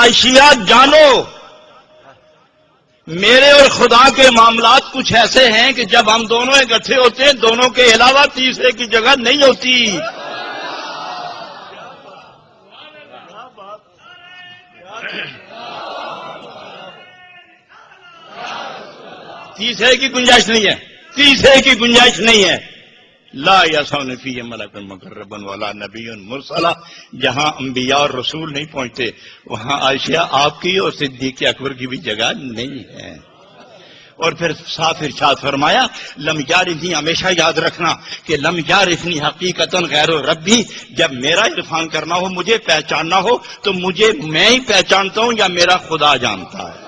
عائشہ جانو میرے اور خدا کے معاملات کچھ ایسے ہیں کہ جب ہم دونوں اکٹھے ہوتے ہیں دونوں کے علاوہ تیسرے کی جگہ نہیں ہوتی. تیسرے کی گنجائش نہیں ہے, تیسرے کی گنجائش نہیں ہے. لا یسعن فیہ ملک مقرب ولا نبی مرسل. جہاں انبیاء اور رسول نہیں پہنچتے وہاں عائشہ آپ کی اور صدیق اکبر کی بھی جگہ نہیں ہے. اور پھر صاف ارشاد فرمایا لم یعرفنی, ہمیشہ یاد رکھنا کہ لم یعرفنی حقیقتاً غیر ربی, جب میرا عرفان کرنا ہو مجھے پہچاننا ہو تو مجھے میں ہی پہچانتا ہوں یا میرا خدا جانتا ہے.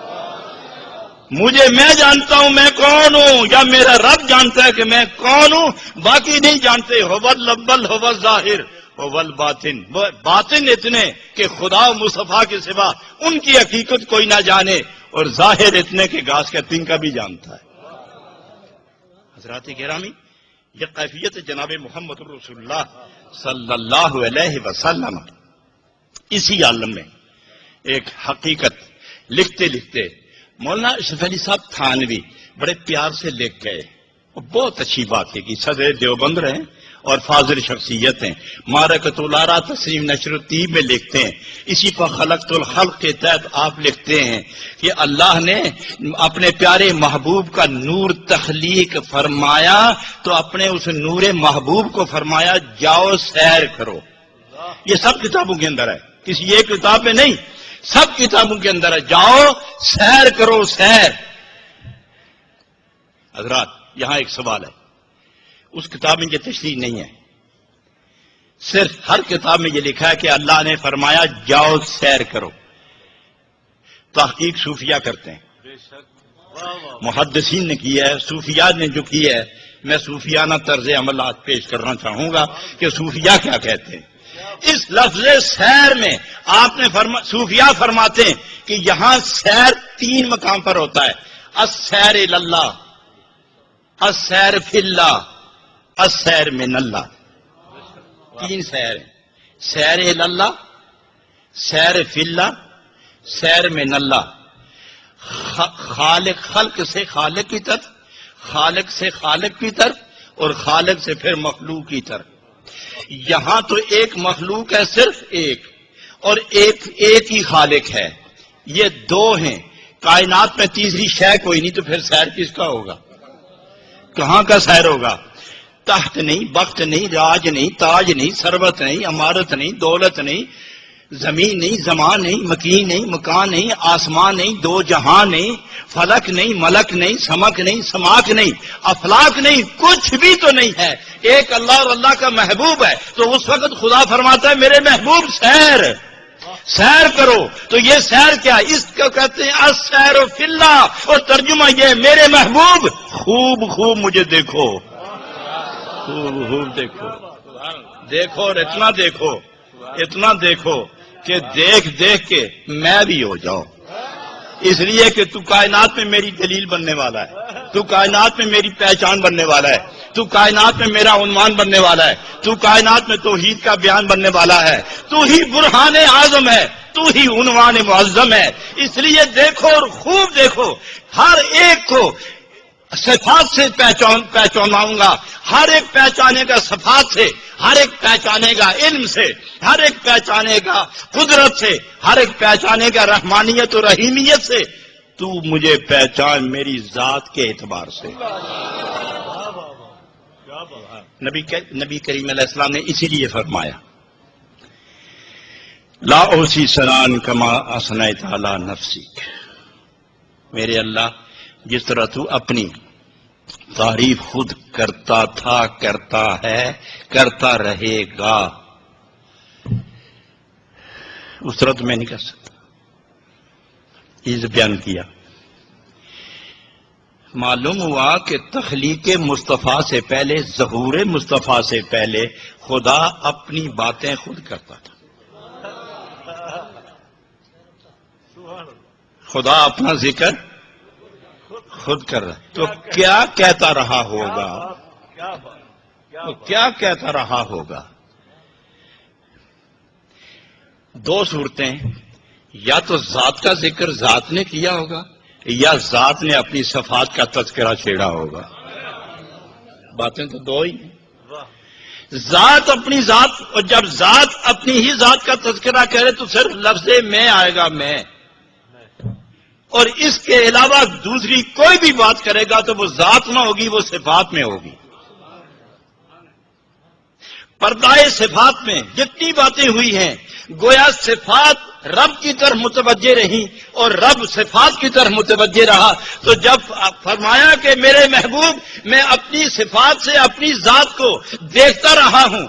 مجھے میں جانتا ہوں میں کون ہوں یا میرا رب جانتا ہے کہ میں کون ہوں, باقی نہیں جانتے. ہوول الاول ہوول الظاہر ہوول الباطن, باطن اتنے کہ خدا و مصطفیٰ کے سوا ان کی حقیقت کوئی نہ جانے, اور ظاہر اتنے کہ گھاس کا تنکا بھی جانتا ہے. حضرات گرامی, یہ کیفیت جناب محمد رسول اللہ صلی اللہ علیہ وسلم. اسی عالم میں ایک حقیقت لکھتے لکھتے مولانا اشرف علی صاحب تھانوی بڑے پیار سے لکھ گئے. بہت اچھی بات ہے کہ صدر دیوبند رہے اور فاضل شخصیت ہیں. معرکۃ الارا تسلیم نشر الطیب میں لکھتے ہیں. اسی پر خلقت الخلق کے تحت آپ لکھتے ہیں کہ اللہ نے اپنے پیارے محبوب کا نور تخلیق فرمایا تو اپنے اس نور محبوب کو فرمایا جاؤ سیر کرو. یہ سب کتابوں کے اندر ہے, کسی ایک کتاب میں نہیں, سب کتابوں کے اندر ہے. جاؤ سیر کرو سیر. حضرات یہاں ایک سوال ہے, اس کتاب میں یہ تشریح نہیں ہے, صرف ہر کتاب میں یہ لکھا ہے کہ اللہ نے فرمایا جاؤ سیر کرو. تحقیق صوفیہ کرتے ہیں, محدثین نے کی ہے, صوفیہ نے جو کی ہے. میں صوفیانہ طرز عمل آج پیش کرنا چاہوں گا کہ صوفیہ کیا کہتے ہیں. اس لفظ سیر میں آپ نے صوفیہ فرماتے ہیں کہ یہاں سیر 3 مقام پر ہوتا ہے. السیر اللہ, السیر فی اللہ, السیر من اللہ. 3 سیر ہیں, سیر اللہ, سیر فی اللہ, سیر من اللہ. خالق, خلق سے خالق کی طرف, خالق سے خالق کی طرف, اور خالق سے پھر مخلوق کی طرف. یہاں تو ایک مخلوق ہے صرف ایک, اور ایک ہی خالق ہے. یہ 2 ہیں. کائنات میں تیسری شے کوئی نہیں تو پھر سیر کس کا ہوگا, کہاں کا سیر ہوگا؟ تحت نہیں, بخت نہیں, راج نہیں, تاج نہیں, ثروت نہیں, عمارت نہیں, دولت نہیں, زمین نہیں, زمان نہیں, مکین نہیں, مکان نہیں, آسمان نہیں, 2 جہاں نہیں, فلک نہیں, ملک نہیں, سمک نہیں, سماک نہیں, افلاک نہیں, کچھ بھی تو نہیں ہے. ایک اللہ اور اللہ کا محبوب ہے. تو اس وقت خدا فرماتا ہے میرے محبوب سیر کرو. تو یہ سیر کیا, اس کو کہتے ہیں السیر فی اللہ, اور ترجمہ یہ میرے محبوب خوب خوب مجھے دیکھو, خوب خوب دیکھو, دیکھو اور اتنا دیکھو, اتنا دیکھو کہ دیکھ دیکھ کے میں بھی ہو جاؤں. اس لیے کہ تو کائنات میں میری دلیل بننے والا ہے, تو کائنات میں میری پہچان بننے والا ہے, تو کائنات میں میرا عنوان بننے والا ہے, تو کائنات میں توحید کا بیان بننے والا ہے, تو ہی برہان اعظم ہے, تو ہی عنوان معظم ہے. اس لیے دیکھو اور خوب دیکھو, ہر ایک کو صفات سے پہچاناؤں گا, ہر ایک پہچانے گا صفات سے, ہر ایک پہچانے گا علم سے, ہر ایک پہچانے گا قدرت سے, ہر ایک پہچانے گا رحمانیت اور رحیمیت سے. تو مجھے پہچان میری ذات کے اعتبار سے. نبی کریم علیہ السلام نے اسی لیے فرمایا لا اوصی ثناء کما اثنیت علی نفسک. میرے اللہ جس طرح تو اپنی تعریف خود کرتا تھا, کرتا ہے, کرتا رہے گا, اس طرح تو میں نہیں کر سکتا. یہ بیان کیا. معلوم ہوا کہ تخلیق مصطفیٰ سے پہلے, ظہور مصطفیٰ سے پہلے خدا اپنی باتیں خود کرتا تھا. خدا اپنا ذکر خود کر رہا ہے. تو کیا کہتا رہا ہوگا, تو کیا کہتا رہا ہوگا؟ 2 صورتیں, یا تو ذات کا ذکر ذات نے کیا ہوگا یا ذات نے اپنی صفات کا تذکرہ چھیڑا ہوگا. باتیں تو دو ہی ہیں. ذات اپنی ذات، اور جب ذات اپنی ہی ذات کا تذکرہ کرے تو صرف لفظ میں آئے گا، میں، اور اس کے علاوہ دوسری کوئی بھی بات کرے گا تو وہ ذات نہ ہوگی، وہ صفات میں ہوگی. پردائے صفات میں جتنی باتیں ہوئی ہیں گویا صفات رب کی طرف متوجہ رہی اور رب صفات کی طرف متوجہ رہا. تو جب فرمایا کہ میرے محبوب میں اپنی صفات سے اپنی ذات کو دیکھتا رہا ہوں،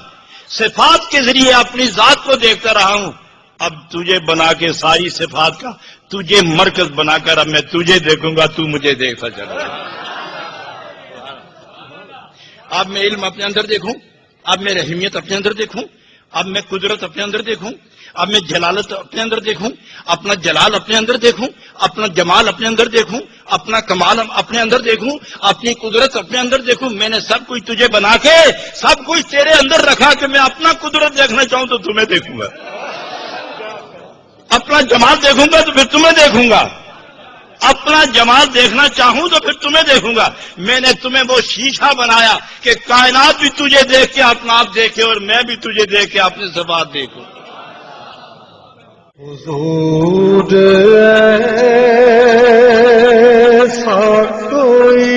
صفات کے ذریعے اپنی ذات کو دیکھتا رہا ہوں، اب تجھے بنا کے ساری صفات کا تجھے مرکز بنا کر اب میں تجھے دیکھوں گا، تو مجھے دیکھتا چلا جائے. اب میں علم اپنے اندر دیکھوں، اب میں رحیمیت اپنے اندر دیکھوں، اب میں قدرت اپنے اندر دیکھوں، اب میں جلالت اپنے اندر دیکھوں، اپنا جلال اپنے اندر دیکھوں، اپنا جمال اپنے اندر دیکھوں، اپنا کمال اپنے اندر دیکھوں، اپنی قدرت اپنے اندر دیکھوں. میں نے سب کچھ تجھے بنا کے سب کچھ تیرے اندر رکھا کہ میں اپنا قدرت دیکھنا چاہوں تو تمہیں دیکھوں گا، اپنا جمال دیکھوں گا تو پھر تمہیں دیکھوں گا، اپنا جمال دیکھنا چاہوں تو پھر تمہیں دیکھوں گا. میں نے تمہیں وہ شیشہ بنایا کہ کائنات بھی تجھے دیکھ کے اپنا آپ دیکھے اور میں بھی تجھے دیکھ کے اپنے صفات دیکھوں. حضور ایسا کوئی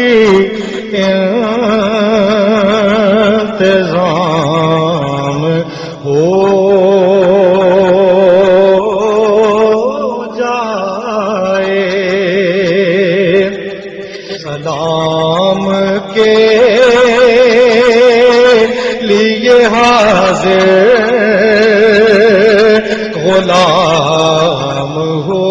انتظام ہو سلام کے لیے حاضر غلام ہو